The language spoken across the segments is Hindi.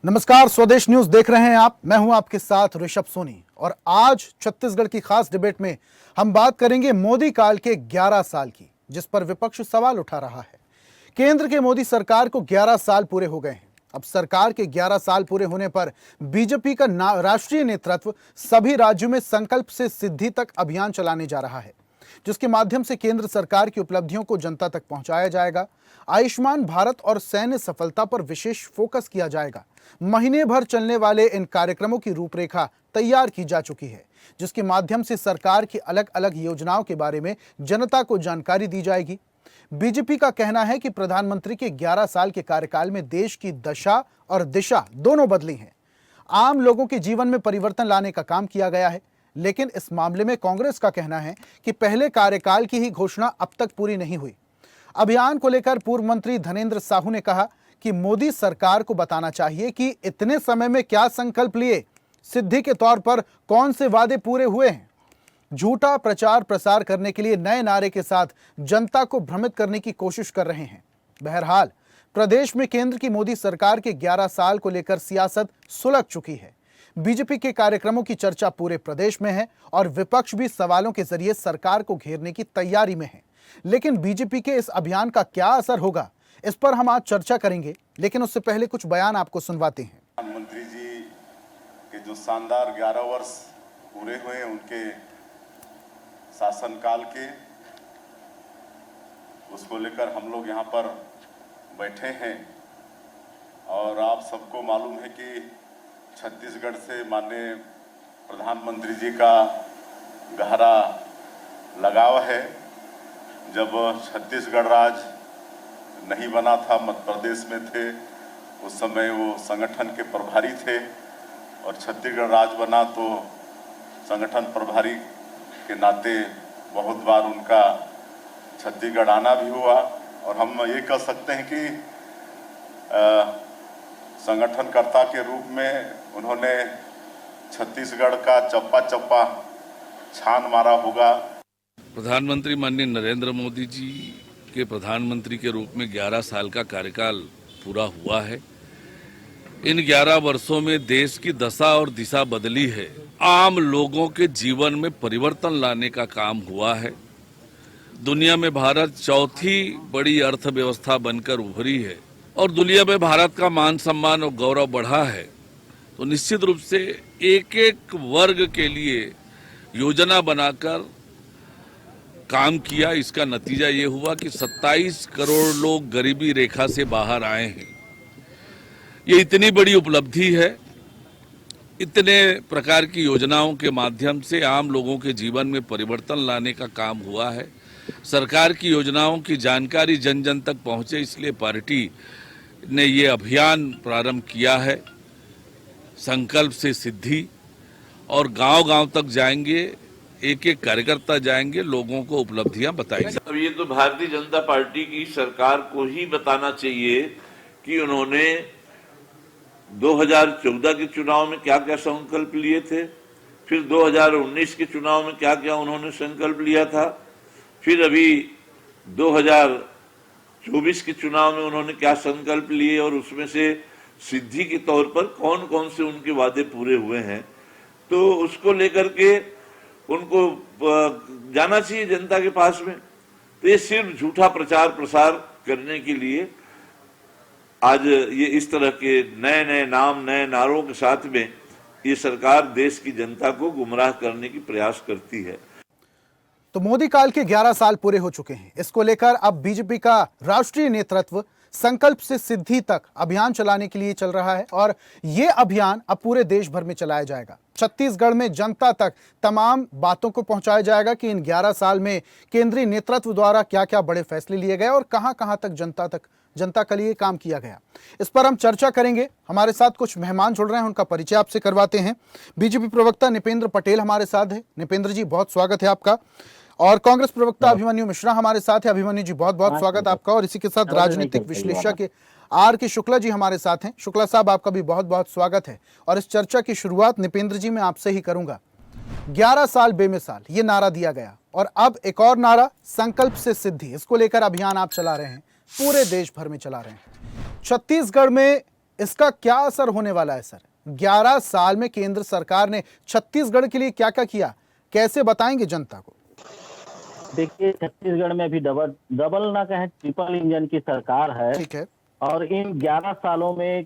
नमस्कार, स्वदेश न्यूज देख रहे हैं आप। मैं हूं आपके साथ ऋषभ सोनी और आज छत्तीसगढ़ की खास डिबेट में हम बात करेंगे मोदी काल के 11 साल की, जिस पर विपक्ष सवाल उठा रहा है। केंद्र के मोदी सरकार को 11 साल पूरे हो गए हैं। अब सरकार के 11 साल पूरे होने पर बीजेपी का राष्ट्रीय नेतृत्व सभी राज्यों में संकल्प से सिद्धि तक अभियान चलाने जा रहा है, जिसके माध्यम से केंद्र सरकार की उपलब्धियों को जनता तक पहुंचाया जाएगा। आयुष्मान भारत और सैन्य सफलता पर विशेष फोकस किया जाएगा। महीने भर चलने वाले इन कार्यक्रमों की रूपरेखा तैयार की जा चुकी है, जिसके माध्यम से सरकार की अलग अलग योजनाओं के बारे में जनता को जानकारी दी जाएगी। बीजेपी का कहना है कि प्रधानमंत्री के 11 साल के कार्यकाल में देश की दशा और दिशा दोनों बदली हैं। आम लोगों के जीवन में परिवर्तन लाने का काम किया गया है, लेकिन इस मामले में कांग्रेस का कहना है कि पहले कार्यकाल की ही घोषणा अब तक पूरी नहीं हुई। अभियान को लेकर पूर्व मंत्री धनेंद्र साहू ने कहा कि मोदी सरकार को बताना चाहिए कि इतने समय में क्या संकल्प लिए, सिद्धि के तौर पर कौन से वादे पूरे हुए हैं। झूठा प्रचार प्रसार करने के लिए नए नारे के साथ जनता को भ्रमित करने की कोशिश कर रहे हैं। बहरहाल प्रदेश में केंद्र की मोदी सरकार के 11 साल को लेकर सियासत सुलग चुकी है। बीजेपी के कार्यक्रमों की चर्चा पूरे प्रदेश में है और विपक्ष भी सवालों के जरिए सरकार को घेरने की तैयारी में है। लेकिन बीजेपी के इस अभियान का क्या असर होगा, इस पर हम आज चर्चा करेंगे। लेकिन उससे पहले कुछ बयान आपको सुनवाते हैं। प्रधानमंत्री जी के जो शानदार 11 वर्ष पूरे हुए उनके शासनकाल के, उसको लेकर हम लोग यहाँ पर बैठे हैं। और आप सबको मालूम है कि छत्तीसगढ़ से माननीय प्रधानमंत्री जी का गहरा लगाव है। जब छत्तीसगढ़ राज्य नहीं बना था, मध्य प्रदेश में थे, उस समय वो संगठन के प्रभारी थे और छत्तीसगढ़ राज्य बना तो संगठन प्रभारी के नाते बहुत बार उनका छत्तीसगढ़ आना भी हुआ। और हम ये कह सकते हैं कि संगठनकर्ता के रूप में उन्होंने छत्तीसगढ़ का चप्पा चप्पा छान मारा होगा। प्रधानमंत्री माननीय नरेंद्र मोदी जी के प्रधानमंत्री के रूप में 11 साल का कार्यकाल पूरा हुआ है। इन 11 वर्षों में देश की दशा और दिशा बदली है। आम लोगों के जीवन में परिवर्तन लाने का काम हुआ है। दुनिया में भारत चौथी बड़ी अर्थव्यवस्था बनकर उभरी है और दुनिया में भारत का मान सम्मान और गौरव बढ़ा है। तो निश्चित रूप से एक एक वर्ग के लिए योजना बनाकर काम किया। इसका नतीजा ये हुआ कि 27 करोड़ लोग गरीबी रेखा से बाहर आए हैं। ये इतनी बड़ी उपलब्धि है। इतने प्रकार की योजनाओं के माध्यम से आम लोगों के जीवन में परिवर्तन लाने का काम हुआ है। सरकार की योजनाओं की जानकारी जन जन तक पहुंचे, इसलिए पार्टी ने ये अभियान प्रारंभ किया है। संकल्प से सिद्धि, और गांव-गांव तक जाएंगे, एक एक कार्यकर्ता जाएंगे, लोगों को उपलब्धियां बताएंगे। अब ये तो भारतीय जनता पार्टी की सरकार को ही बताना चाहिए कि उन्होंने 2014 के चुनाव में क्या क्या संकल्प लिए थे, फिर 2019 के चुनाव में क्या क्या उन्होंने संकल्प लिया था, फिर अभी 2024 के चुनाव में उन्होंने क्या संकल्प लिए और उसमें से सिद्धि के तौर पर कौन कौन से उनके वादे पूरे हुए हैं। तो उसको लेकर के उनको जाना चाहिए जनता के पास में। तो ये सिर्फ झूठा प्रचार प्रसार करने के लिए आज ये इस तरह के नए नए नाम, नए नारों के साथ में ये सरकार देश की जनता को गुमराह करने की प्रयास करती है। तो मोदी काल के 11 साल पूरे हो चुके हैं। इसको लेकर अब बीजेपी का राष्ट्रीय नेतृत्व संकल्प से सिद्धि तक अभियान चलाने के लिए चल रहा है और यह अभियान अब पूरे देश भर में चलाया जाएगा। छत्तीसगढ़ में जनता तक तमाम बातों को पहुंचाया जाएगा कि इन 11 साल में केंद्रीय नेतृत्व द्वारा क्या क्या बड़े फैसले लिए गए और कहां तक जनता के लिए काम किया गया। इस पर हम चर्चा करेंगे। हमारे साथ कुछ मेहमान जुड़ रहे हैं, उनका परिचय आपसे करवाते हैं। बीजेपी प्रवक्ता निपेंद्र पटेल हमारे साथ है। निपेंद्र जी, बहुत स्वागत है आपका। और कांग्रेस प्रवक्ता अभिमन्यु मिश्रा हमारे साथ है। अभिमन्यु जी, बहुत बहुत स्वागत आपका। और इसी के साथ राजनीतिक विश्लेषक आर के शुक्ला जी हमारे साथ हैं। शुक्ला साहब, आपका भी बहुत बहुत स्वागत है। और इस चर्चा की शुरुआत निपेंद्र जी मैं आपसे ही करूंगा। 11 साल बेमिसाल ये नारा दिया गया और अब एक और नारा, संकल्प से सिद्धि। इसको लेकर अभियान आप चला रहे हैं, पूरे देश भर में चला रहे हैं। छत्तीसगढ़ में इसका क्या असर होने वाला है सर? 11 साल में केंद्र सरकार ने छत्तीसगढ़ के लिए क्या क्या किया, कैसे बताएंगे जनता को? देखिए, छत्तीसगढ़ में अभी डबल ना कहें ट्रिपल इंजन की सरकार है। ठीक है। और इन 11 सालों में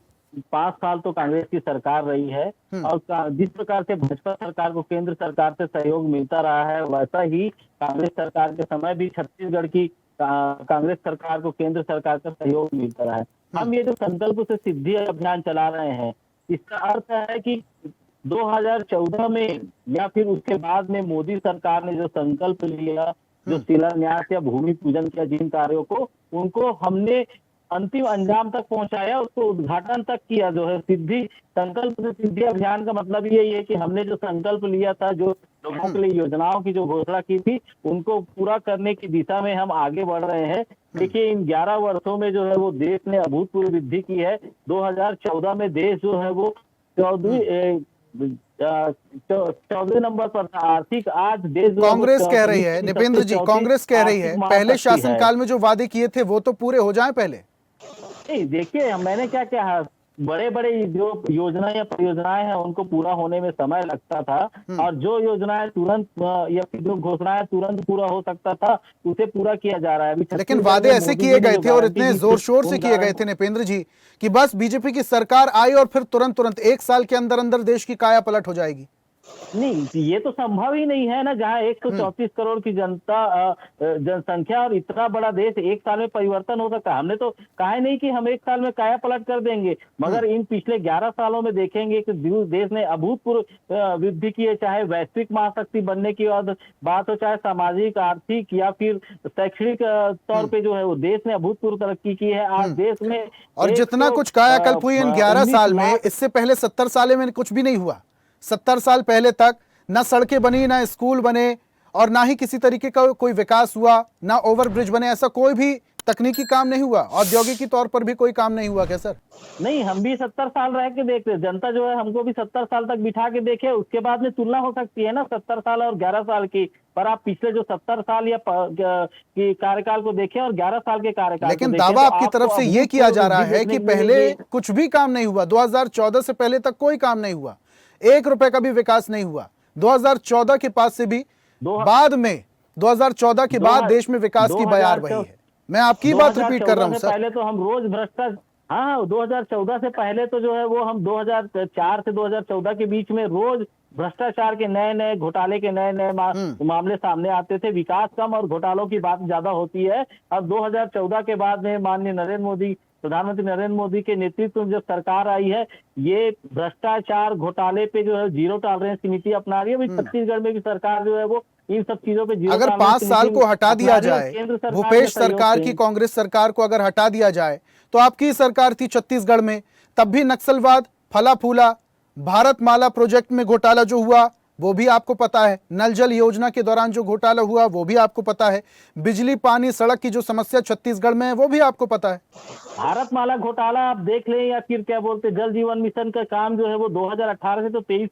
5 साल तो कांग्रेस की सरकार रही है। और जिस प्रकार से भाजपा सरकार को केंद्र सरकार से सहयोग मिलता रहा है, वैसा ही कांग्रेस सरकार के समय भी छत्तीसगढ़ की कांग्रेस सरकार को केंद्र सरकार का सहयोग मिलता रहा है। हम ये जो संकल्प से सिद्धि अभियान चला रहे हैं, इसका अर्थ है कि 2014 में या फिर उसके बाद में मोदी सरकार ने जो संकल्प लिया, जो शिलान्यास या भूमि पूजन किया जिन कार्यों को, उनको हमने अंतिम अंजाम तक पहुंचाया, उसको उद्घाटन तक किया। जो है सिद्धि संकल्प से सिद्धि अभियान का मतलब यही है कि हमने जो संकल्प लिया था, जो लोगों के लिए योजनाओं की जो घोषणा की थी, उनको पूरा करने की दिशा में हम आगे बढ़ रहे हैं। देखिए, इन 11 वर्षों में जो है वो देश ने अभूतपूर्व वृद्धि की है। 2014 में देश जो है वो 14वें नंबर पर था आर्थिक। आज देश कांग्रेस कह रही है, निपेंद्र जी, कांग्रेस कह रही है पहले शासनकाल में जो वादे किए थे वो तो पूरे हो जाएं पहले। नहीं, देखिए, मैंने क्या कहा, बड़े बड़े जो योजना या परियोजनाएं हैं उनको पूरा होने में समय लगता था, और जो योजनाएं तुरंत या फिर जो घोषणाएं तुरंत पूरा हो सकता था, उसे पूरा किया जा रहा है। लेकिन वादे ऐसे किए गए थे और इतने जोर शोर से किए गए थे निपेंद्र जी कि बस बीजेपी की सरकार आई और फिर तुरंत 1 साल के अंदर अंदर देश की काया पलट हो जाएगी। नहीं, ये तो संभव ही नहीं है ना, जहाँ 134 करोड़ की जनसंख्या और इतना बड़ा देश, 1 साल में परिवर्तन हो सकता है। हमने तो कहा नहीं कि हम 1 साल में काया पलट कर देंगे, मगर इन पिछले 11 सालों में देखेंगे कि देश ने अभूतपूर्व वृद्धि की है, चाहे वैश्विक महाशक्ति बनने की बात हो, चाहे सामाजिक, आर्थिक या फिर शैक्षणिक तौर पे जो है वो देश ने अभूतपूर्व तरक्की की है। आज देश में और जितना कुछ कायाकल्प हुई इन 11 साल में, इससे पहले 70 साल में कुछ भी नहीं हुआ। 70 साल पहले तक ना सड़कें बनी, ना स्कूल बने, और ना ही किसी तरीके का कोई विकास हुआ, ना ओवरब्रिज बने। ऐसा कोई भी तकनीकी काम नहीं हुआ, औद्योगिकी तौर पर भी कोई काम नहीं हुआ क्या सर? नहीं, हम भी 70 साल रह के देख रहे, जनता जो है हमको भी 70 साल तक बिठा के देखे, उसके बाद में तुलना हो सकती है ना 70 साल और 11 साल की। पर आप पिछले जो 70 साल या की कार्यकाल को देखें और 11 साल के कार्यकाल को लेकिन देखें, दावा तो आपकी तरफ से ये किया जा रहा है कि पहले ये कुछ भी काम नहीं हुआ, 2014 से पहले तक कोई काम नहीं हुआ, 1 रुपए का भी विकास नहीं हुआ। 2014 के पास से भी बाद में 2014 के बाद देश में विकास की बयार वही है। मैं आपकी बात रिपीट कर रहा हूं सर। पहले तो हम रोज भ्रष्टाचार, हाँ, 2014 से पहले तो जो है वो हम 2004 से 2014 के बीच में रोज भ्रष्टाचार के नए नए घोटाले के नए नए मामले सामने आते थे। विकास कम और घोटालों की बात ज्यादा होती है। अब 2014 के बाद में माननीय नरेंद्र मोदी, प्रधानमंत्री नरेंद्र मोदी के नेतृत्व में जब सरकार आई है, ये भ्रष्टाचार घोटाले पे जो है जीरो टॉलरेंस की नीति अपना रही है। छत्तीसगढ़ में भी सरकार जो है वो इन सब चीजों पे जीरो अगर 5 साल को हटा दिया जाए, भूपेश सरकार की, कांग्रेस सरकार को अगर हटा दिया जाए, तो आपकी सरकार थी छत्तीसगढ़ में, तब भी नक्सलवाद फला फूला, भारतमाला प्रोजेक्ट में घोटाला जो हुआ वो भी आपको पता है, नल जल योजना के दौरान जो घोटाला हुआ वो भी आपको पता है, बिजली पानी सड़क की जो समस्या छत्तीसगढ़ में है वो भी आपको पता है। भारतमाला घोटाला आप देख लें, या फिर क्या बोलते जल जीवन मिशन का काम जो है वो 2018 से तो 23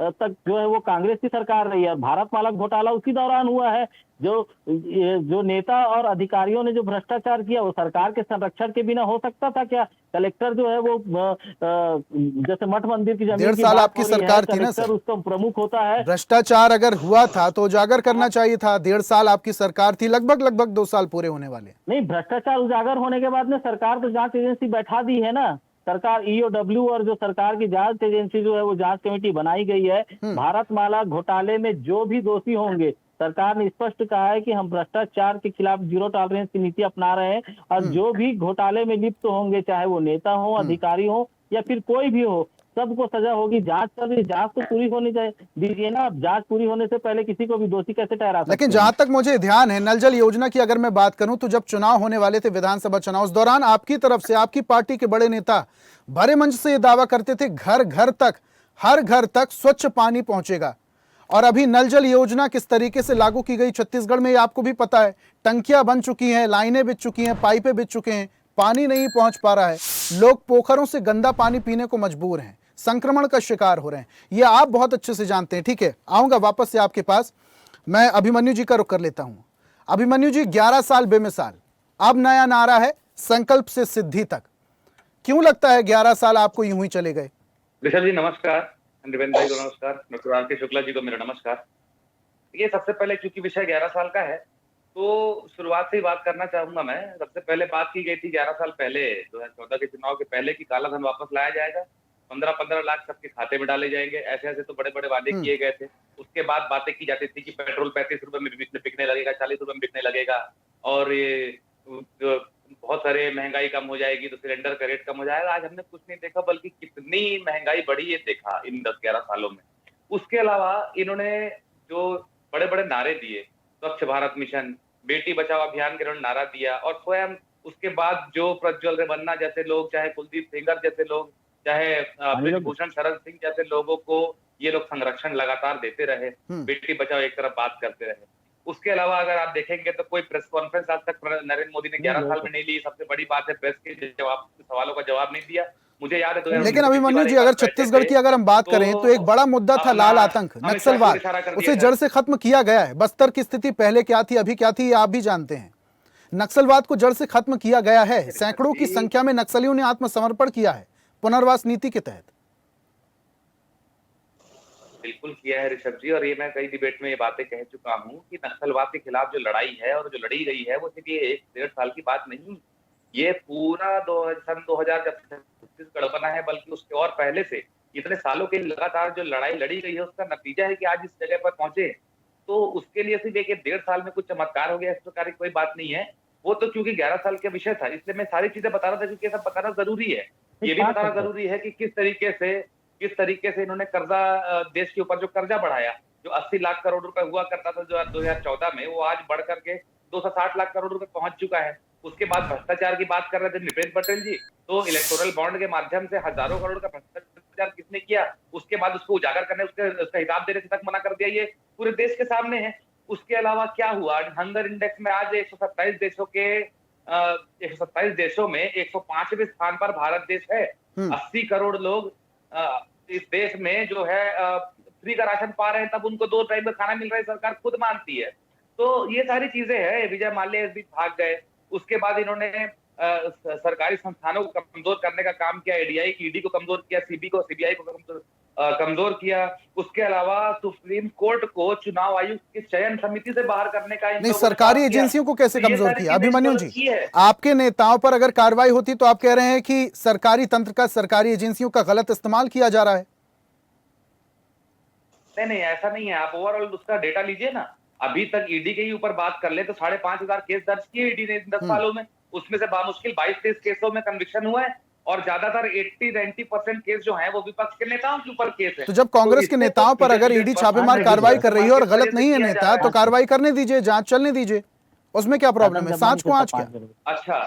तक जो है वो कांग्रेस की सरकार रही है। भारतमाला घोटाला उसी दौरान हुआ है। जो नेता और अधिकारियों ने जो भ्रष्टाचार किया वो सरकार के संरक्षण के बिना हो सकता था क्या? कलेक्टर जो है वो जैसे मठ मंदिर की जमीन 1.5 साल आपकी सरकार थी ना सर, उसका प्रमुख होता है। भ्रष्टाचार अगर हुआ था तो उजागर करना चाहिए था। 1.5 साल आपकी सरकार थी, लगभग 2 साल पूरे होने वाले। नहीं, भ्रष्टाचार उजागर होने के बाद में सरकार तो जांच एजेंसी बैठा दी है ना। सरकार ईओडब्ल्यू और जो सरकार की जांच एजेंसी जो है वो जांच कमेटी बनाई गई है। भारतमाला घोटाले में जो भी दोषी होंगे, सरकार ने स्पष्ट कहा है कि हम भ्रष्टाचार के खिलाफ जीरो टॉलरेंस की नीति अपना रहे हैं, और जो भी घोटाले में लिप्त होंगे, चाहे वो नेता हो, अधिकारी हो या फिर कोई भी हो, सबको सजा होगी। जांच चल रही, जांच तो पूरी होनी दीजिए ना। जांच पूरी होने से पहले किसी को भी दोषी कैसे ठहरा सकते हैं? लेकिन जहां तक मुझे ध्यान है, नल जल योजना की अगर मैं बात करूं, तो जब चुनाव होने वाले थे, विधानसभा चुनाव, उस दौरान आपकी तरफ से आपकी पार्टी के बड़े नेता भरे मंच से यह दावा करते थे घर घर तक, हर घर तक स्वच्छ पानी पहुंचेगा। और अभी नल जल योजना किस तरीके से लागू की गई छत्तीसगढ़ में, ये आपको भी पता है। टंकियां बन चुकी हैं, लाइनें बिछ चुकी हैं, पाइपें बिछ चुके हैं, पानी नहीं पहुंच पा रहा है। लोग पोखरों से गंदा पानी पीने को मजबूर हैं, संक्रमण का शिकार हो रहे हैं। ये आप बहुत अच्छे से जानते हैं। ठीक है, आऊंगा वापस से आपके पास। मैं अभिमन्यु जी का रुख कर लेता हूं। अभिमन्यु जी, 11 साल बेमिसाल, अब नया नारा है संकल्प से सिद्धि तक। क्यों लगता है 11 साल आपको यूं ही चले गए? ऋषभ जी नमस्कार, नृपेंद्र भाई को नमस्कार, डॉक्टर आर के शुक्ला जी को मेरा नमस्कार। ये सबसे पहले चूंकि विषय 11 साल का है, तो शुरुआत से ही बात करना चाहूंगा मैं। सबसे पहले बात की गई थी 11 साल पहले 2014 के चुनाव के पहले कि काला धन वापस लाया जाएगा, 15-15 लाख सबके खाते में डाले जाएंगे, ऐसे ऐसे तो बड़े बड़े वादे किए गए थे। उसके बाद बातें की जाती थी कि पेट्रोल 35 रुपए में बिकने लगेगा, 40 रुपए में बिकने लगेगा, और ये बहुत सारे महंगाई कम हो जाएगी, तो सिलेंडर का रेट कम हो जाएगा। आज हमने कुछ नहीं देखा, बल्कि कितनी महंगाई बढ़ी ये देखा इन 10-11 सालों में। उसके अलावा इन्होंने जो बड़े बड़े नारे दिए, स्वच्छ भारत मिशन, बेटी बचाओ अभियान के इन्होंने नारा दिया, और स्वयं उसके बाद जो प्रज्वल रेवन्ना जैसे लोग, चाहे कुलदीप सेंगर जैसे लोग, चाहे ब्रिजभूषण शरण सिंह जैसे लोगों को ये लोग संरक्षण लगातार देते रहे, बेटी बचाओ एक तरफ बात करते रहे। उसके अलावा अगर आप देखेंगे तो कोई प्रेस कॉन्फ्रेंस आज तक नरेंद्र मोदी ने 11 साल में नहीं ली। सबसे बड़ी बात है प्रेस के सवालों का जवाब नहीं दिया। मुझे याद है लेकिन अभिमन्यु जी, अगर छत्तीसगढ़ की अगर हम बात करें तो एक बड़ा मुद्दा था लाल आतंक, नक्सलवाद, उसे जड़ से खत्म किया गया है। बस्तर की स्थिति पहले क्या थी, अभी क्या थी, आप भी जानते हैं। नक्सलवाद को जड़ से खत्म किया गया है। सैकड़ों की संख्या में नक्सलियों ने आत्मसमर्पण किया है पुनर्वास नीति के तहत। बिल्कुल किया है ऋषभ जी, और ये मैं कई डिबेट में ये बातें कह चुका हूँ कि नक्सलवाद के खिलाफ जो लड़ाई है और जो लड़ी गई है वो सिर्फ ये 1-1.5 साल की बात नहीं, ये पूरा सन 2000 जब छत्तीसगढ़ बना है, बल्कि उसके और पहले से इतने सालों के लगातार जो लड़ाई लड़ी गई है, उसका नतीजा है कि आज इस जगह पर पहुंचे। तो उसके लिए सिर्फ 1-1.5 साल में कुछ चमत्कार हो गया, इस प्रकार की कोई बात नहीं है। वो तो क्योंकि 11 साल का विषय था, इसलिए मैं सारी चीजें बता रहा था, क्योंकि सब बताना जरूरी है। ये भी बताना जरूरी है कि किस तरीके से इन्होंने कर्जा, देश के ऊपर जो कर्जा बढ़ाया, जो 80 लाख करोड़ रुपए हुआ करता था 2014 में, वो आज बढ़ करके 260 लाख करोड़ रुपए पहुंच चुका है। उसके बाद भ्रष्टाचार की बात कर रहे थे नृपेंद्र पटेल जी, तो इलेक्टोरल बॉन्ड के माध्यम से हजारों करोड़ का भ्रष्टाचार किसने किया, उसके बाद उसको उजागर करने, उसका हिसाब देने से तक मना कर दिया, ये पूरे देश के सामने है। उसके अलावा क्या हुआ, हंगर इंडेक्स में आज 127 देशों में 105वें स्थान पर भारत देश है। 80 करोड़ लोग इस देश में जो है फ्री का राशन पा रहे हैं, तब उनको 2 टाइम का खाना मिल रहा है, सरकार खुद मानती है। तो ये सारी चीजें हैं। विजय माल्या इस बीच भाग गए। उसके बाद इन्होंने सरकारी संस्थानों को कमजोर करने का काम किया, ईडी को कमजोर किया, सीबीआई को कमजोर किया। उसके अलावा सुप्रीम कोर्ट को चुनाव आयुक्त की चयन समिति से बाहर करने का, नहीं, सरकारी एजेंसियों को कैसे कमजोर किया? अभिमन्यु जी, आपके नेताओं पर अगर कार्रवाई होती तो आप कह रहे हैं कि सरकारी तंत्र का, सरकारी एजेंसियों का गलत इस्तेमाल किया जा रहा है। नहीं, ऐसा नहीं है। आप ओवरऑल उसका डेटा लीजिए ना। अभी तक ईडी के ही ऊपर बात कर ले तो 5,500 केस दर्ज किए ईडी ने 10 सालों में। उसमें से बामुश्किल 22-23 केसों में कन्विक्शन हुआ है, और ज्यादातर 80-90% केस जो हैं वो विपक्ष के नेताओं के ऊपर केस है। तो जब कांग्रेस के नेताओं पर अगर ईडी छापेमार कार्रवाई कर रही है और गलत नहीं है नेता, तो कार्रवाई करने दीजिए, जांच चलने दीजिए, उसमें क्या प्रॉब्लम है? सांच को आंच क्या? अच्छा,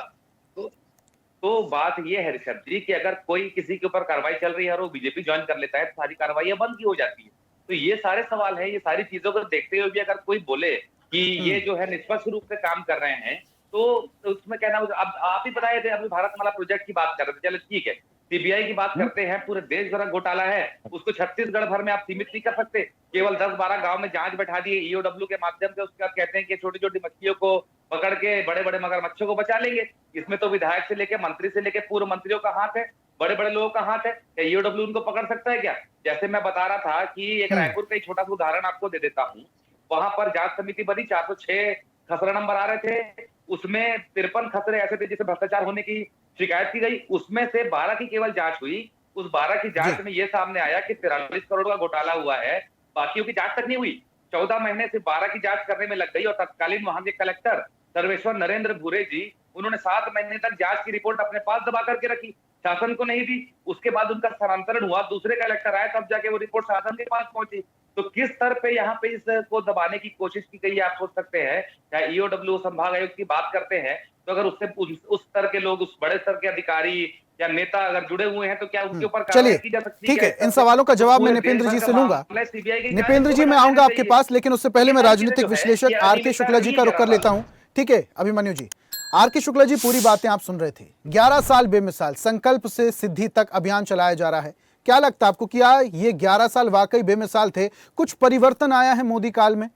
तो बात ये है ऋषभ जी कि अगर कोई किसी के ऊपर कार्रवाई चल रही है और वो बीजेपी ज्वाइन कर लेता है तो सारी कार्रवाइयां बंद की हो जाती है। तो ये सारे सवाल है। ये सारी चीजों को देखते हुए भी अगर कोई बोले कि ये जो है निष्पक्ष रूप से काम कर रहे हैं, तो उसमें कहना, अब आप ही बताए थे, अभी भारतमाला प्रोजेक्ट की बात कर रहे थे, चलो ठीक है। सीबीआई की बात करते हैं, पूरे देश भर घोटाला है, उसको छत्तीसगढ़ भर में आप सीमित नहीं कर सकते। केवल 10-12 गांव में जांच बैठा दिए ईओडब्ल्यू के माध्यम से। उसके बाद कहते हैं कि छोटी छोटी मछलियों को पकड़ के बड़े बड़े मगरमच्छों को बचा लेंगे। इसमें तो विधायक से लेके मंत्री से लेके पूर्व मंत्रियों का हाथ है, बड़े बड़े लोगों का हाथ है। क्या ईओडब्ल्यू उनको पकड़ सकता है क्या? जैसे मैं बता रहा था कि एक रायपुर का एक छोटा सा उदाहरण आपको दे देता हूँ। वहां पर जांच समिति बनी, 406 खसरा नंबर आ रहे थे, उसमें 53 खसरे ऐसे थे जिसे भ्रष्टाचार होने की शिकायत की गई। उसमें से 12 की केवल जांच हुई। उस 12 की जांच में यह सामने आया कि 43 करोड़ का घोटाला हुआ है, बाकियों की जांच तक नहीं हुई। 14 महीने से 12 की जांच करने में लग गई, और तत्कालीन वहां के कलेक्टर सर्वेश्वर नरेंद्र भूरे जी, उन्होंने 7 महीने तक जांच की रिपोर्ट अपने पास दबा करके रखी, शासन को नहीं दी। उसके बाद उनका स्थानांतरण हुआ, दूसरे कलेक्टर आए, तब जाके वो रिपोर्ट शासन के पास पहुंची। तो किस स्तर पे यहाँ पे इसको दबाने की कोशिश की गई है, आप सोच सकते हैं। चाहे ईओडब्ल्यू संभाग आयुक्त की बात करते हैं, तो अगर उससे उस स्तर के लोग, उस बड़े स्तर के अधिकारी या नेता अगर जुड़े हुए हैं, तो क्या उनके ऊपर कार्रवाई की जा सकती है? ठीक है, इन सवालों का जवाब मैं नृपेंद्र जी से लूंगा। नृपेंद्र जी, मैं आऊंगा आपके पास, लेकिन उससे पहले मैं राजनीतिक विश्लेषक आर के शुक्ला जी का रुख कर लेता हूं। ठीक है अभिमन्यु जी, आर के शुक्ला जी, पूरी बातें आप सुन रहे थे। 11 साल बेमिसाल, संकल्प से सिद्धि तक अभियान चलाया जा रहा है। क्या लगता है आपको, क्या ये 11 साल वाकई बेमिसाल थे? कुछ परिवर्तन आया है मोदी काल में?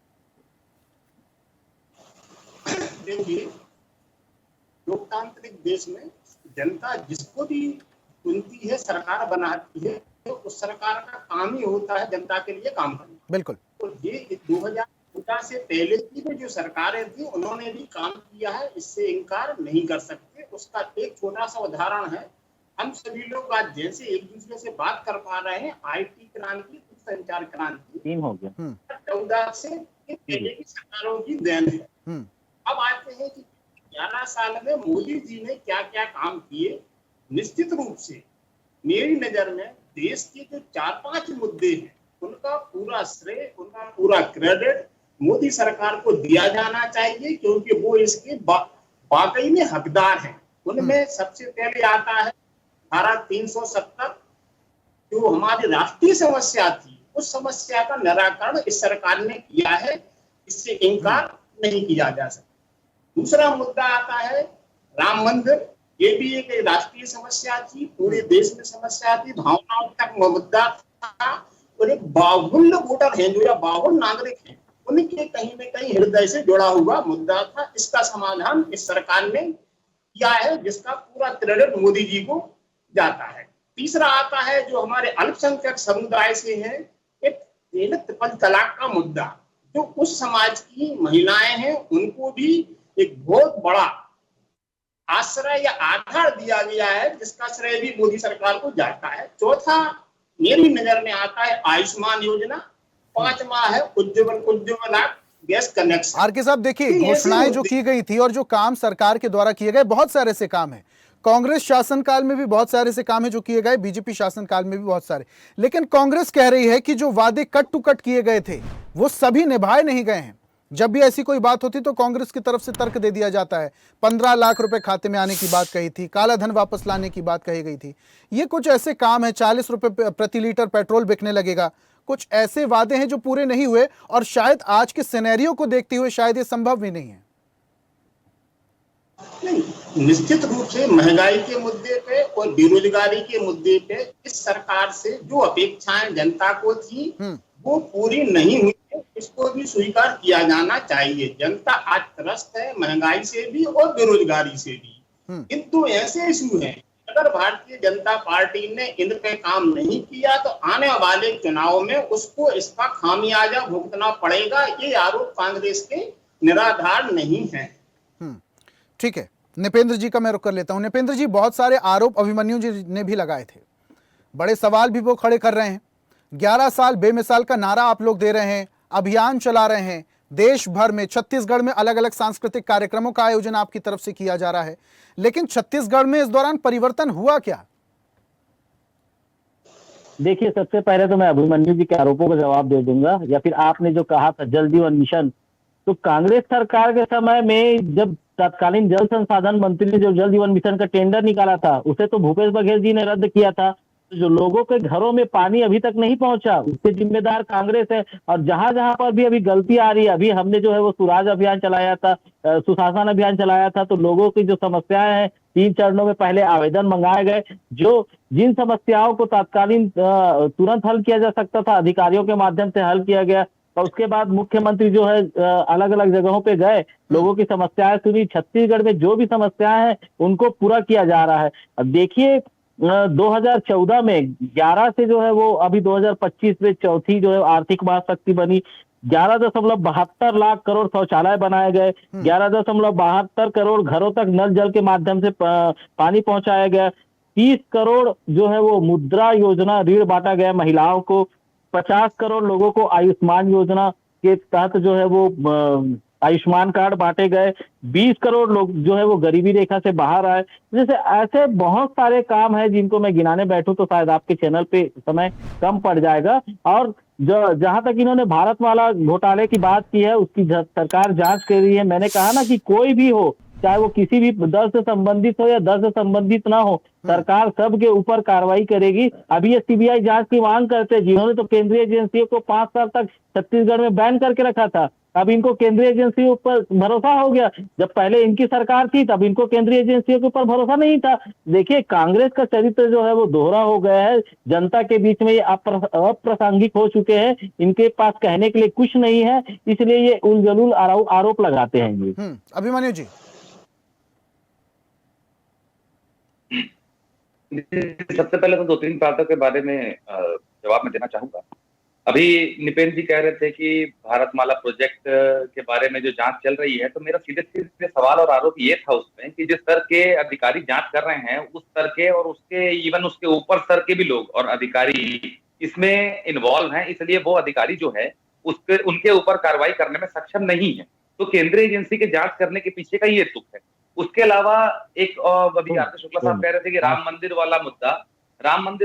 देखिए, लोकतांत्रिक देश में जनता जिसको भी चुनती है, सरकार बनाती है, तो उस सरकार का काम ही होता है जनता के लिए काम करना। बिल्कुल। तो ये 2014 से पहले की जो सरकारें थी उन्होंने भी काम किया है, इससे इनकार नहीं कर सकते। उसका एक छोटा सा उदाहरण है, हम सभी लोग आज जैसे एक दूसरे से बात कर पा रहे हैं, IT क्रांति, संचार क्रांति 3 हो गया। 14 से पहले की सरकारों की देन है। अब आते हैं कि 11 साल में मोदी जी ने क्या क्या काम किए। निश्चित रूप से मेरी नजर में देश के जो 4-5 मुद्दे हैं उनका पूरा श्रेय, उनका पूरा क्रेडिट मोदी सरकार को दिया जाना चाहिए, क्योंकि वो इसके वाकई में हकदार हैं। उनमें सबसे पहले आता है धारा 370, जो हमारी राष्ट्रीय समस्या थी, उस समस्या का निराकरण इस सरकार ने किया है, इससे इनकार नहीं किया जा सकता। दूसरा मुद्दा आता है राम मंदिर। ये भी एक राष्ट्रीय समस्या थी, पूरे देश में समस्या थी, भावनाओं तक मुद्दा था, और एक 52 वोटर हैं जो, या 52 नागरिक हैं, उनके कहीं न कहीं हृदय से जुड़ा हुआ मुद्दा था। इसका समाधान इस सरकार ने किया है, जिसका पूरा क्रेडिट मोदी जी को जाता है। तीसरा आता है जो हमारे अल्पसंख्यक समुदाय से है, एक ट्रिपल तलाक का मुद्दा, जो उस समाज की महिलाएं हैं उनको भी एक बहुत बड़ा आश्रय या आधार दिया गया है, जिसका श्रेय भी मोदी सरकार को जाता है। चौथा मेरी नजर में आता है आयुष्मान योजना। 5वां है उज्ज्वला गैस कनेक्शन। आर के साहब देखिए, घोषणाएं जो की गई थी और जो काम सरकार के द्वारा किए गए, बहुत सारे से काम है। कांग्रेस शासनकाल में भी बहुत सारे से काम है जो किए गए, बीजेपी शासनकाल में भी बहुत सारे। लेकिन कांग्रेस कह रही है कि जो वादे कट टू कट किए गए थे वो सभी निभाए नहीं गए हैं। जब भी ऐसी कोई बात होती तो कांग्रेस की तरफ से तर्क दे दिया जाता है। 15 लाख रुपए खाते में आने की बात कही थी, काला धन वापस लाने की बात कही गई थी। ये कुछ ऐसे काम है, 40 रुपए प्रति लीटर पेट्रोल बिकने लगेगा, कुछ ऐसे वादे हैं जो पूरे नहीं हुए, और शायद आज के सिनेरियो को देखते हुए शायद ये संभव भी नहीं है। नहीं, निश्चित रूप से महंगाई के मुद्दे पे और बेरोजगारी के मुद्दे पे इस सरकार से जो अपेक्षाएं जनता को थी वो पूरी नहीं हुई है, इसको भी स्वीकार किया जाना चाहिए। जनता आज त्रस्त है, महंगाई से भी और बेरोजगारी से भी। किंतु ऐसे इशू हैं, अगर भारतीय जनता पार्टी ने इन पे काम नहीं किया तो आने वाले चुनाव में उसको इसका खामियाजा भुगतना पड़ेगा। ये आरोप कांग्रेस के निराधार नहीं है। ठीक है, नृपेंद्र जी का मैं रुक कर लेता हूं। नृपेंद्र जी, बहुत सारे आरोप अभिमन्यु जी ने भी लगाए थे, बड़े सवाल भी वो खड़े कर रहे हैं। 11 साल बेमिसाल का नारा आप लोग दे रहे हैं, अभियान चला रहे हैं, देश भर में, छत्तीसगढ़ में अलग अलग सांस्कृतिक कार्यक्रमों का आयोजन आपकी तरफ से किया जा रहा है, लेकिन छत्तीसगढ़ में इस दौरान परिवर्तन हुआ क्या? देखिए, सबसे पहले तो मैं अभिमन्यु जी के आरोपों का जवाब दे दूंगा, या फिर आपने जो कहा था जल जीवन मिशन, तो कांग्रेस सरकार के समय में जब तत्कालीन जल संसाधन मंत्री ने जो जल जीवन मिशन का टेंडर निकाला था, उसे तो भूपेश बघेल जी ने रद्द किया था। जो लोगों के घरों में पानी अभी तक नहीं पहुंचा, उसके जिम्मेदार कांग्रेस है। और जहां जहां पर भी अभी गलती आ रही है, अभी हमने जो है वो सुराज अभियान चलाया था, सुशासन अभियान चलाया था, तो लोगों की जो समस्याएं हैं 3 चरणों में पहले आवेदन मंगाए गए, जो जिन समस्याओं को तत्कालीन तुरंत हल किया जा सकता था अधिकारियों के माध्यम से हल किया गया। और उसके बाद मुख्यमंत्री जो है अलग अलग जगहों पे गए, लोगों की समस्याएं सुनी। छत्तीसगढ़ में जो भी समस्याएं हैं उनको पूरा किया जा रहा है। अब देखिए 2014 में 11 से जो है वो अभी 2025 में चौथी जो है आर्थिक महाशक्ति बनी। 11.72 लाख करोड़ शौचालय बनाए गए, 11.72 करोड़ घरों तक नल जल के माध्यम से पानी पहुंचाया गया, 30 करोड़ जो है वो मुद्रा योजना ऋण बांटा गया महिलाओं को, 50 करोड़ लोगों को आयुष्मान योजना के तहत जो है वो आयुष्मान कार्ड बांटे गए, 20 करोड़ लोग जो है वो गरीबी रेखा से बाहर आए। जैसे ऐसे बहुत सारे काम है जिनको मैं गिनाने बैठूं तो शायद आपके चैनल पे समय कम पड़ जाएगा। और जहां तक इन्होंने भारत माला घोटाले की बात की है, उसकी सरकार जांच कर रही है। मैंने कहा ना कि कोई भी हो, चाहे वो किसी भी दल से संबंधित हो या दल से संबंधित ना हो, सरकार सबके ऊपर कार्रवाई करेगी। अभी ये सीबीआई जांच की मांग करते हैं, जिन्होंने तो केंद्रीय एजेंसियों को 5 साल तक छत्तीसगढ़ में बैन करके रखा था। अब इनको केंद्रीय एजेंसियों पर भरोसा हो गया। जब पहले इनकी सरकार थी तब इनको केंद्रीय एजेंसियों के ऊपर भरोसा नहीं था। देखिए, कांग्रेस का चरित्र जो है वो दोहरा हो गया है, जनता के बीच में ये अप्रासंगिक हो चुके हैं, इनके पास कहने के लिए कुछ नहीं है, इसलिए ये उलझुल आरोप लगाते हैं ये। अभिमन्यु जी, सबसे पहले तो 2-3 बातों के बारे में जवाब मैं देना चाहूंगा। अभी निपेन जी कह रहे थे कि भारतमाला प्रोजेक्ट के बारे में जो जांच चल रही है, तो मेरा सीधे सीधे सवाल और आरोप ये था उसमें कि जिस स्तर के अधिकारी जांच कर रहे हैं, उस स्तर के और उसके इवन उसके ऊपर स्तर के भी लोग और अधिकारी इसमें इन्वॉल्व हैं, इसलिए वो अधिकारी जो है उसके उनके ऊपर कार्रवाई करने में सक्षम नहीं है। तो केंद्रीय एजेंसी के जांच करने के पीछे का ये तुक है। उसके अलावा एक अभी आर के शुक्ला साहब कह रहे थे कि राम मंदिर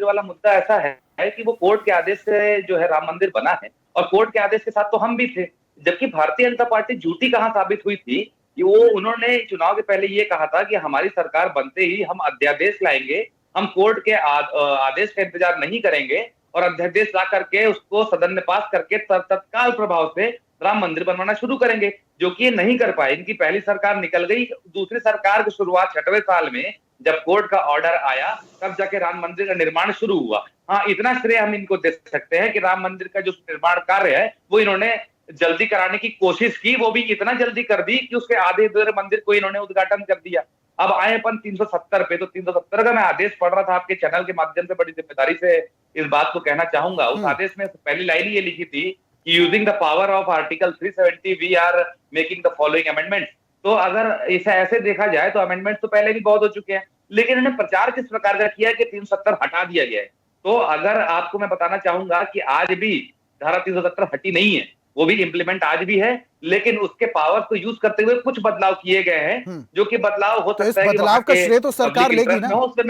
वाला मुद्दा ऐसा है कि वो कोर्ट के आदेश से जो है राम मंदिर बना है और कोर्ट के आदेश के साथ तो हम भी थे, जबकि भारतीय जनता पार्टी झूठी कहां साबित हुई थी कि वो उन्होंने चुनाव के पहले ये कहा था कि हमारी सरकार बनते ही हम अध्यादेश लाएंगे, हम कोर्ट के आदेश का इंतजार नहीं करेंगे और अध्यादेश ला करके उसको सदन में पास करके तत्काल प्रभाव से राम मंदिर बनवाना शुरू करेंगे, जो कि ये नहीं कर पाए। इनकी पहली सरकार निकल गई, दूसरी सरकार की शुरुआत 6वें साल में जब कोर्ट का ऑर्डर आया तब जाके राम मंदिर का निर्माण शुरू हुआ। हाँ, इतना श्रेय हम इनको दे सकते हैं कि राम मंदिर का जो निर्माण कार्य है वो इन्होंने जल्दी कराने की कोशिश की, वो भी इतना जल्दी कर दी कि उसके आधे अधूरे मंदिर को इन्होंने उद्घाटन कर दिया। अब आए अपन 370 पे, तो 370 का मैं आदेश पढ़ रहा था आपके चैनल के माध्यम से, बड़ी जिम्मेदारी से इस बात को कहना चाहूंगा। उस आदेश में पहली लाइन ये लिखी थी कि using the power of article 370 we are making the following amendments. तो अगर इसे ऐसे देखा जाए तो अमेंडमेंट तो पहले भी बहुत हो चुके हैं, लेकिन इन्होंने प्रचार किस प्रकार का किया है कि 370 हटा दिया गया है। तो अगर आपको मैं बताना चाहूंगा कि आज भी धारा 370 हटी नहीं है, वो भी इंप्लीमेंट आज भी है, लेकिन उसके पावर को यूज करते हुए कुछ बदलाव किए गए हैं, जो कि बदलाव हो सकता है। इस बदलाव का श्रेय तो सरकार लेगी ना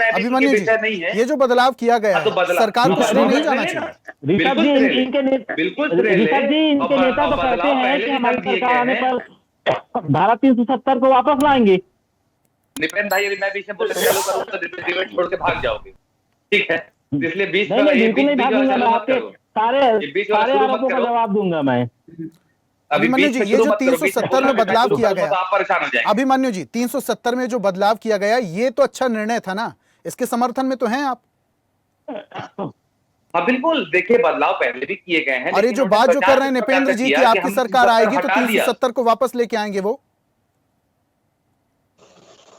अभिमन्यु जी, नहीं है। ये जो बदलाव किया गया है सरकार को श्रेय नहीं जाना चाहिए। ऋषभ जी इनके नेता तो कहते हैं कि हमारी सरकार आने पर धारा 370 को वापस लाएंगे। निपेन भाई, मैं बीच में बोलना चालू करूं तो डिबेट छोड़ के भाग जाओगे, ठीक है? इसलिए बीच में बिल्कुल नहीं भागूंगा, मैं आपके सारे आरोपों का जवाब दूंगा मैं। अभिमन्यु जी, ये जो 370 में बदलाव किया गया, आप परेशान हो जाएंगे। अभिमन्यु जी 370 में जो बदलाव किया गया ये तो अच्छा निर्णय था ना, इसके समर्थन में तो हैं आप? हाँ बिल्कुल, देखिए बदलाव पहले भी किए गए हैं। और ये जो बात जो कर रहे हैं निपेंद्र जी की आपकी सरकार आएगी तो 370 को वापस लेके आएंगे, वो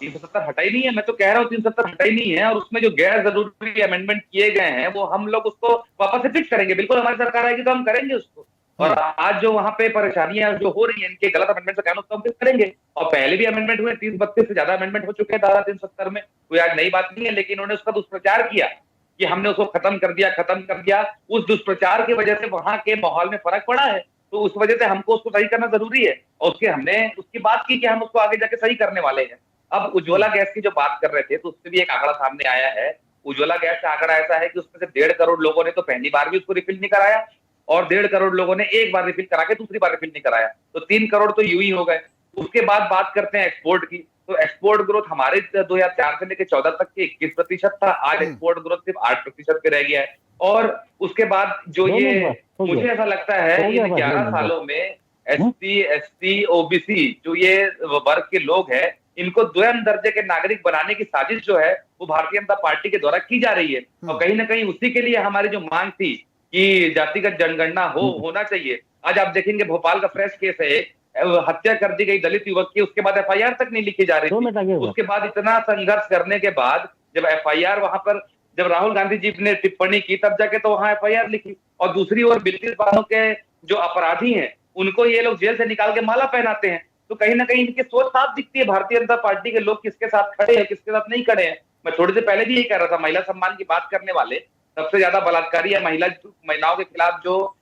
370 हटा ही नहीं है। मैं तो कह रहा हूँ 370 हटा ही नहीं है, और उसमें जो गैर जरूरी अमेंडमेंट किए गए हैं वो हम लोग उसको वापस से फिक्स करेंगे। बिल्कुल, हमारी सरकार आएगी तो हम करेंगे उसको। और आज जो वहां पे परेशानियां जो हो रही हैं इनके गलत अमेंडमेंट से कहना, उसको हम फिक्स करेंगे। और पहले भी अमेंडमेंट हुए, 30-32 से ज्यादा अमेंडमेंट हो चुके हैं धारा 370 में, कोई आज नई बात नहीं है। लेकिन उन्होंने उसका दुष्प्रचार किया कि हमने उसको खत्म कर दिया। उस दुष्प्रचार की वजह से वहां के माहौल में फर्क पड़ा है, तो उस वजह से हमको उसको सही करना जरूरी है। और हमने उसकी बात की कि हम उसको आगे जाके सही करने वाले हैं। अब उज्ज्वला गैस की जो बात कर रहे थे, तो उससे भी एक आंकड़ा सामने आया है। उज्ज्वला गैस का आंकड़ा ऐसा है कि उसमें से 1.5 करोड़ लोगों ने तो पहली बार भी उसको रिफिल नहीं कराया, और 1.5 करोड़ लोगों ने एक बार रिफिल करा के दूसरी बार रिफिल नहीं कराया, तो 3 करोड़ तो यूं ही हो गए। उसके बाद बात करते हैं एक्सपोर्ट की, तो एक्सपोर्ट ग्रोथ हमारे 2004 से लेकर 14 तक के 21% था, आज एक्सपोर्ट ग्रोथ सिर्फ 8% पे रह गया है। और उसके बाद जो ये मुझे ऐसा लगता है इन 11 सालों में SC, ST, OBC जो ये वर्ग के लोग हैं, इनको द्वयम दर्जे के नागरिक बनाने की साजिश जो है वो भारतीय जनता पार्टी के द्वारा की जा रही है। और कहीं ना कहीं उसी के लिए हमारी जो मांग थी कि जातिगत जनगणना होना चाहिए। आज आप देखेंगे भोपाल का फ्रेश केस है, हत्या कर दी गई दलित युवक की, उसके बाद FIR तक नहीं लिखी जा रही थी। उसके बाद इतना संघर्ष करने के बाद जब FIR वहां पर, जब राहुल गांधी जी ने टिप्पणी की तब जाके तो वहां FIR लिखी। और दूसरी ओर बिल्किस बानो के जो अपराधी हैं उनको ये लोग जेल से निकाल के माला पहनाते हैं। तो कहीं ना कहीं इनकी सोच साफ दिखती है, भारतीय जनता पार्टी के लोग किसके साथ खड़े हैं, किसके साथ नहीं खड़े हैं। मैं थोड़ी देर पहले भी यही कह रहा था, महिला सम्मान की बात करने वाले सबसे ज्यादा बलात्कारी या महिलाओं के खिलाफ जो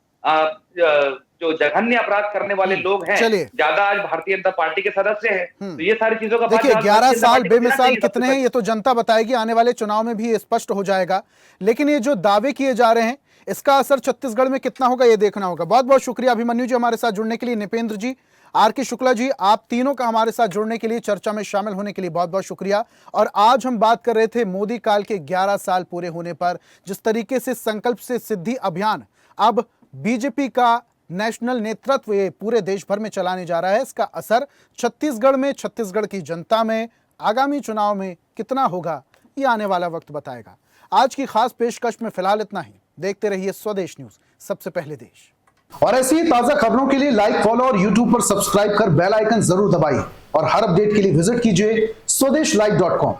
जघन्य अपराध करने वाले लोग हैं, ज्यादा आज भारतीय जनता पार्टी के सदस्य हैं। तो ये सारी चीजों का देखिए 11 साल बेमिसाल कितने हैं ये तो जनता बताएगी, आने वाले चुनाव में भी स्पष्ट हो जाएगा। लेकिन ये जो दावे किए जा रहे हैं इसका असर छत्तीसगढ़ में कितना होगा ये देखना होगा। बहुत बहुत शुक्रिया अभिमन्यु जी हमारे साथ जुड़ने के लिए, निपेंद्र जी, RK शुक्ला जी, आप तीनों का हमारे साथ जुड़ने के लिए, चर्चा में शामिल होने के लिए बहुत बहुत शुक्रिया। और आज हम बात कर रहे थे मोदी काल के 11 साल पूरे होने पर, जिस तरीके से संकल्प से सिद्धि अभियान अब बीजेपी का नेशनल नेतृत्व ये पूरे देश भर में चलाने जा रहा है, इसका असर छत्तीसगढ़ में, छत्तीसगढ़ की जनता में आगामी चुनाव में कितना होगा ये आने वाला वक्त बताएगा। आज की खास पेशकश में फिलहाल इतना ही। देखते रहिए स्वदेश न्यूज, सबसे पहले देश। और ऐसी ताजा खबरों के लिए लाइक, फॉलो और यूट्यूब पर सब्सक्राइब कर बेल आइकन जरूर दबाइए। और हर अपडेट के लिए विजिट कीजिए स्वदेशलाइव.com।